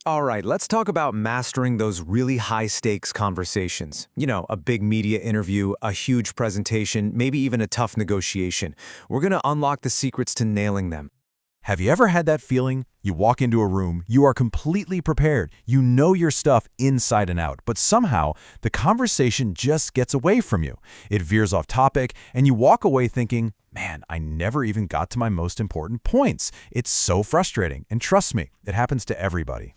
All right, let's talk about mastering those really high-stakes conversations. A big media interview, a huge presentation, maybe even a tough negotiation. We're going to unlock the secrets to nailing them. Have you ever had that feeling? You walk into a room, you are completely prepared, you know your stuff inside and out, but somehow the conversation just gets away from you. It veers off topic, and you walk away thinking, man, I never even got to my most important points. It's so frustrating, and trust me, it happens to everybody.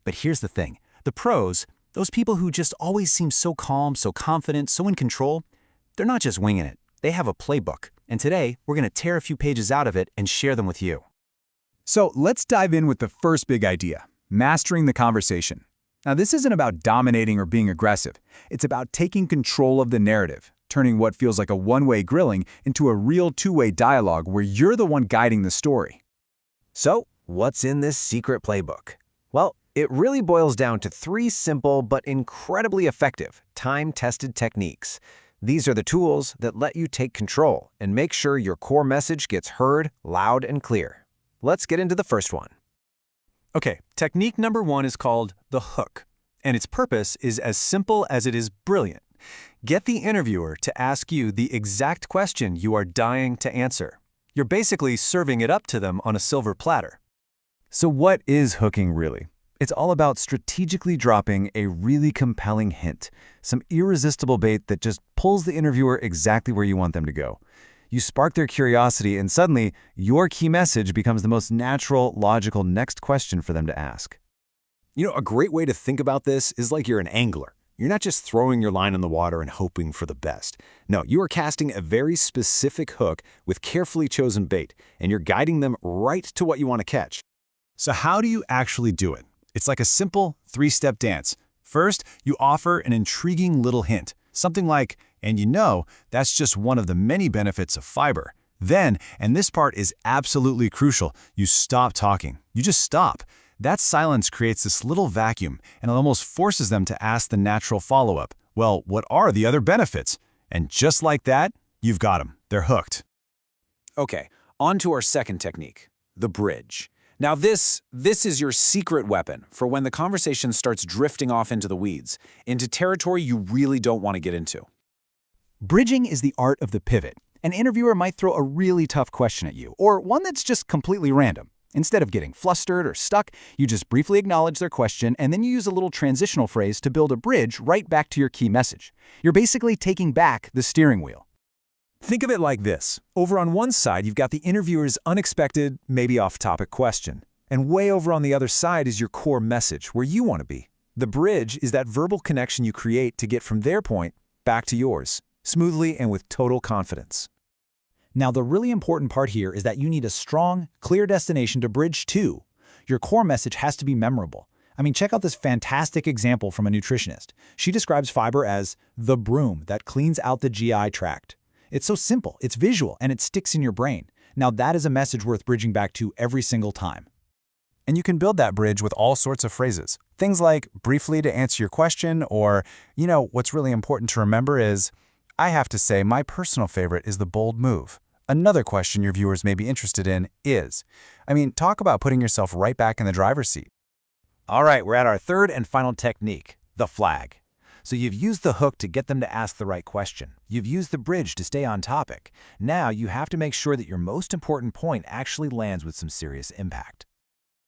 But here's the thing. The pros, those people who just always seem so calm, so confident, so in control, they're not just winging it. They have a playbook. And today, we're going to tear a few pages out of it and share them with you. So let's dive in with the first big idea, mastering the conversation. Now, this isn't about dominating or being aggressive. It's about taking control of the narrative, turning what feels like a one-way grilling into a real two-way dialogue where you're the one guiding the story. So, what's in this secret playbook? Well, it really boils down to 3 simple but incredibly effective, time-tested techniques. These are the tools that let you take control and make sure your core message gets heard loud and clear. Let's get into the first one. Okay, technique number 1 is called the hook, and its purpose is as simple as it is brilliant. Get the interviewer to ask you the exact question you are dying to answer. You're basically serving it up to them on a silver platter. So what is hooking really? It's all about strategically dropping a really compelling hint, some irresistible bait that just pulls the interviewer exactly where you want them to go. You spark their curiosity, and suddenly, your key message becomes the most natural, logical next question for them to ask. A great way to think about this is like you're an angler. You're not just throwing your line in the water and hoping for the best. No, you are casting a very specific hook with carefully chosen bait, and you're guiding them right to what you want to catch. So how do you actually do it? It's like a simple 3-step dance. First, you offer an intriguing little hint, something like, and that's just one of the many benefits of fiber. Then, and this part is absolutely crucial, you stop talking. You just stop. That silence creates this little vacuum, and it almost forces them to ask the natural follow-up. Well, what are the other benefits? And just like that, you've got them. They're hooked. Okay, on to our second technique, the bridge. Now this is your secret weapon for when the conversation starts drifting off into the weeds, into territory you really don't want to get into. Bridging is the art of the pivot. An interviewer might throw a really tough question at you, or one that's just completely random. Instead of getting flustered or stuck, you just briefly acknowledge their question, and then you use a little transitional phrase to build a bridge right back to your key message. You're basically taking back the steering wheel. Think of it like this. Over on one side, you've got the interviewer's unexpected, maybe off-topic question. And way over on the other side is your core message, where you want to be. The bridge is that verbal connection you create to get from their point back to yours, smoothly and with total confidence. Now, the really important part here is that you need a strong, clear destination to bridge to. Your core message has to be memorable. Check out this fantastic example from a nutritionist. She describes fiber as the broom that cleans out the GI tract. It's so simple, it's visual, and it sticks in your brain. Now that is a message worth bridging back to every single time. And you can build that bridge with all sorts of phrases. Things like, briefly to answer your question, or, what's really important to remember is, I have to say my personal favorite is the bold move. Another question your viewers may be interested in is, talk about putting yourself right back in the driver's seat. All right, we're at our third and final technique, the flag. So you've used the hook to get them to ask the right question. You've used the bridge to stay on topic. Now you have to make sure that your most important point actually lands with some serious impact.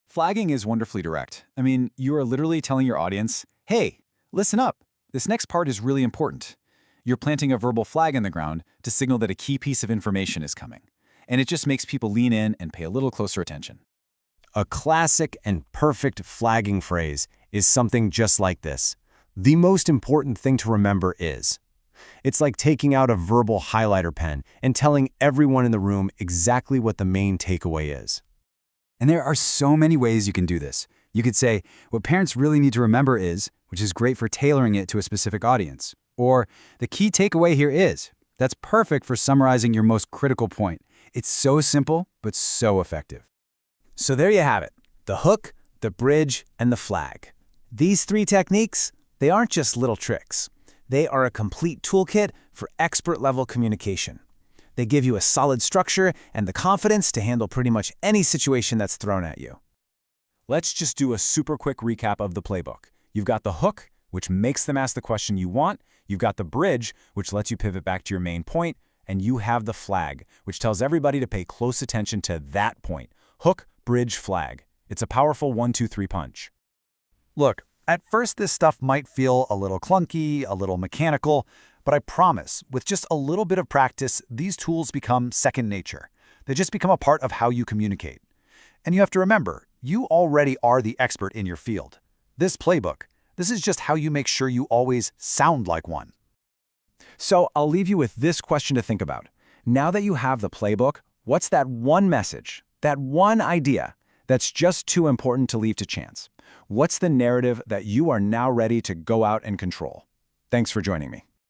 Flagging is wonderfully direct. You are literally telling your audience, hey, listen up. This next part is really important. You're planting a verbal flag in the ground to signal that a key piece of information is coming. And it just makes people lean in and pay a little closer attention. A classic and perfect flagging phrase is something just like this. The most important thing to remember is. It's like taking out a verbal highlighter pen and telling everyone in the room exactly what the main takeaway is. And there are so many ways you can do this. You could say, what parents really need to remember is, which is great for tailoring it to a specific audience. Or, the key takeaway here is. That's perfect for summarizing your most critical point. It's so simple, but so effective. So there you have it, the hook, the bridge, and the flag. These 3 techniques, they aren't just little tricks. They are a complete toolkit for expert-level communication. They give you a solid structure and the confidence to handle pretty much any situation that's thrown at you. Let's just do a super quick recap of the playbook. You've got the hook, which makes them ask the question you want. You've got the bridge, which lets you pivot back to your main point. And you have the flag, which tells everybody to pay close attention to that point. Hook, bridge, flag. It's a powerful 1-2-3 punch. Look, at first this stuff might feel a little clunky, a little mechanical, but I promise, with just a little bit of practice, these tools become second nature. They just become a part of how you communicate. And you have to remember, you already are the expert in your field. This playbook, this is just how you make sure you always sound like one. So I'll leave you with this question to think about. Now that you have the playbook, what's that one message, that one idea that's just too important to leave to chance? What's the narrative that you are now ready to go out and control? Thanks for joining me.